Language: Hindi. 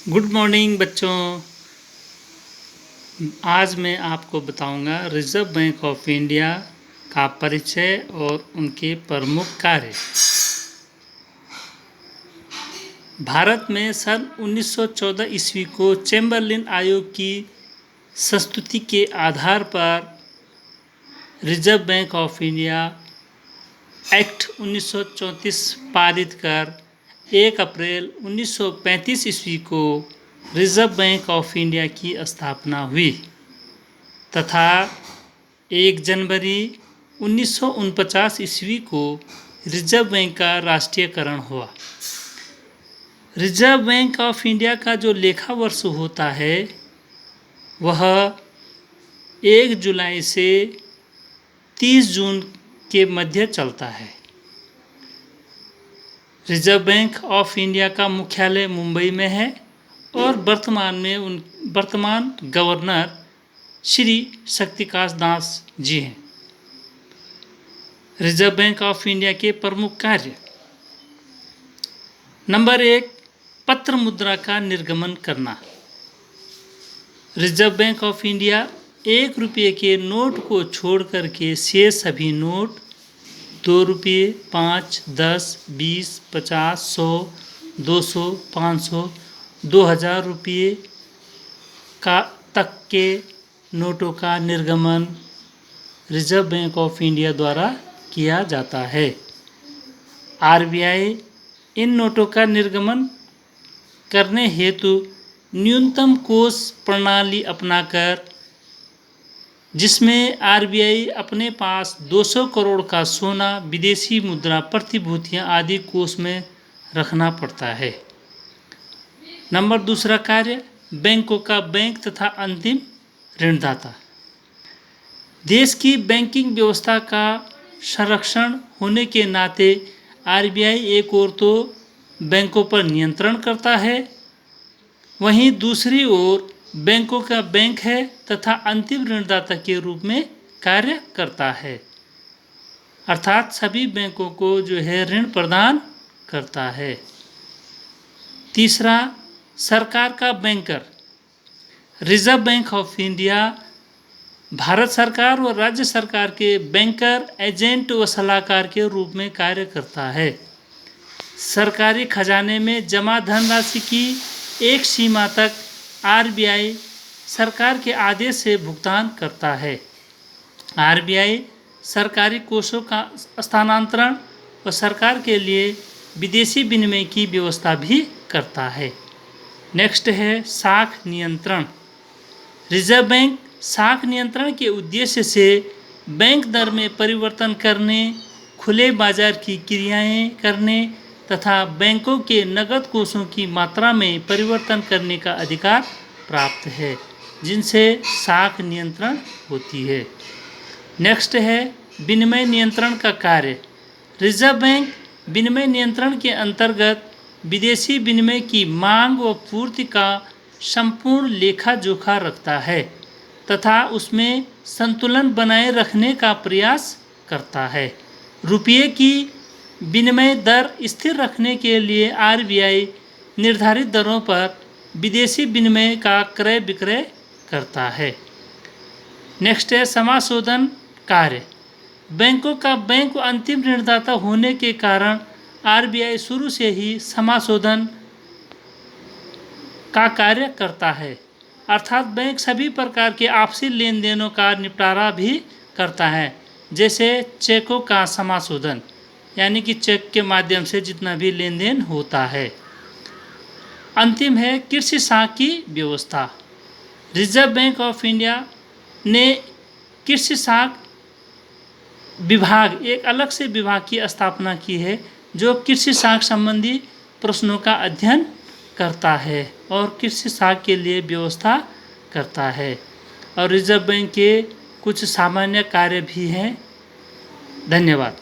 गुड मॉर्निंग बच्चों। आज मैं आपको बताऊंगा रिजर्व बैंक ऑफ इंडिया का परिचय और उनके प्रमुख कार्य। भारत में सन 1914 ईस्वी को चैम्बरलिन आयोग की संस्तुति के आधार पर reserve bank of India act 1934 पारित कर 1 अप्रैल 1935 ईस्वी को रिजर्व बैंक ऑफ इंडिया की स्थापना हुई तथा 1 जनवरी 1949 ईस्वी को रिजर्व बैंक का राष्ट्रीयकरण हुआ। रिजर्व बैंक ऑफ इंडिया का जो लेखा वर्ष होता है वह 1 जुलाई से 30 जून के मध्य चलता है। रिजर्व बैंक ऑफ इंडिया का मुख्यालय मुंबई में है और वर्तमान गवर्नर श्री शक्तिकांत दास जी हैं। रिजर्व बैंक ऑफ इंडिया के प्रमुख कार्य। नंबर 1, पत्र मुद्रा का निर्गमन करना। रिजर्व बैंक ऑफ इंडिया 1 रुपये के नोट को छोड़ करके शेष सभी नोट 2 रुपये, 5, 10, 20, 50, 100, 200, 500, 2000 रुपये का तक के नोटों का निर्गमन रिजर्व बैंक ऑफ इंडिया द्वारा किया जाता है। आरबीआई इन नोटों का निर्गमन करने हेतु न्यूनतम कोष प्रणाली अपनाकर, जिसमें आरबीआई अपने पास 200 करोड़ का सोना, विदेशी मुद्रा, प्रतिभूतियां आदि कोष में रखना पड़ता है। नंबर 2 कार्य, बैंकों का बैंक तथा अंतिम ऋणदाता। देश की बैंकिंग व्यवस्था का संरक्षण होने के नाते आरबीआई एक ओर तो बैंकों पर नियंत्रण करता है, वहीं दूसरी ओर बैंकों का बैंक है तथा अंतिम ऋणदाता के रूप में कार्य करता है, अर्थात सभी बैंकों को जो है ऋण प्रदान करता है। 3, सरकार का banker. Reserve bank of India Bharat सरकार और राज्य सरकार के बैंकर, एजेंट व सलाहकार के रूप में कार्य करता है। सरकारी खजाने में जमा धनराशि की एक सीमा तक आरबीआई सरकार के आदेश से भुगतान करता है। आरबीआई सरकारी कोषों का स्थानांतरण और सरकार के लिए विदेशी विनिमय की व्यवस्था भी करता है। नेक्स्ट है साख नियंत्रण। रिजर्व बैंक साख नियंत्रण के उद्देश्य से बैंक दर में परिवर्तन करने, खुले बाजार की क्रियाएं करने तथा बैंकों के नकद कोषों की मात्रा में परिवर्तन करने का अधिकार प्राप्त है, जिनसे साख नियंत्रण होती है। नेक्स्ट है विनिमय नियंत्रण का कार्य। रिजर्व बैंक विनिमय नियंत्रण के अंतर्गत विदेशी विनिमय की मांग व पूर्ति का संपूर्ण लेखा जोखा रखता है तथा उसमें संतुलन बनाए रखने का प्रयास करता है। रुपये की विनिमय दर स्थिर रखने के लिए आरबीआई निर्धारित दरों पर विदेशी विनिमय का क्रय विक्रय करता है। नेक्स्ट है समाशोधन कार्य। बैंकों का बैंक अंतिम ऋणदाता होने के कारण आरबीआई शुरू से ही समाशोधन का कार्य करता है, अर्थात बैंक सभी प्रकार के आपसी लेन देनों का निपटारा भी करता है, जैसे चेकों का समाशोधन, यानी कि चेक के माध्यम से जितना भी लेन देन होता है। अंतिम है कृषि साख की व्यवस्था। रिजर्व बैंक ऑफ इंडिया ने कृषि साख विभाग, एक अलग से विभाग की स्थापना की है जो कृषि साख संबंधी प्रश्नों का अध्ययन करता है और कृषि साख के लिए व्यवस्था करता है। और रिजर्व बैंक के कुछ सामान्य कार्य भी हैं। धन्यवाद।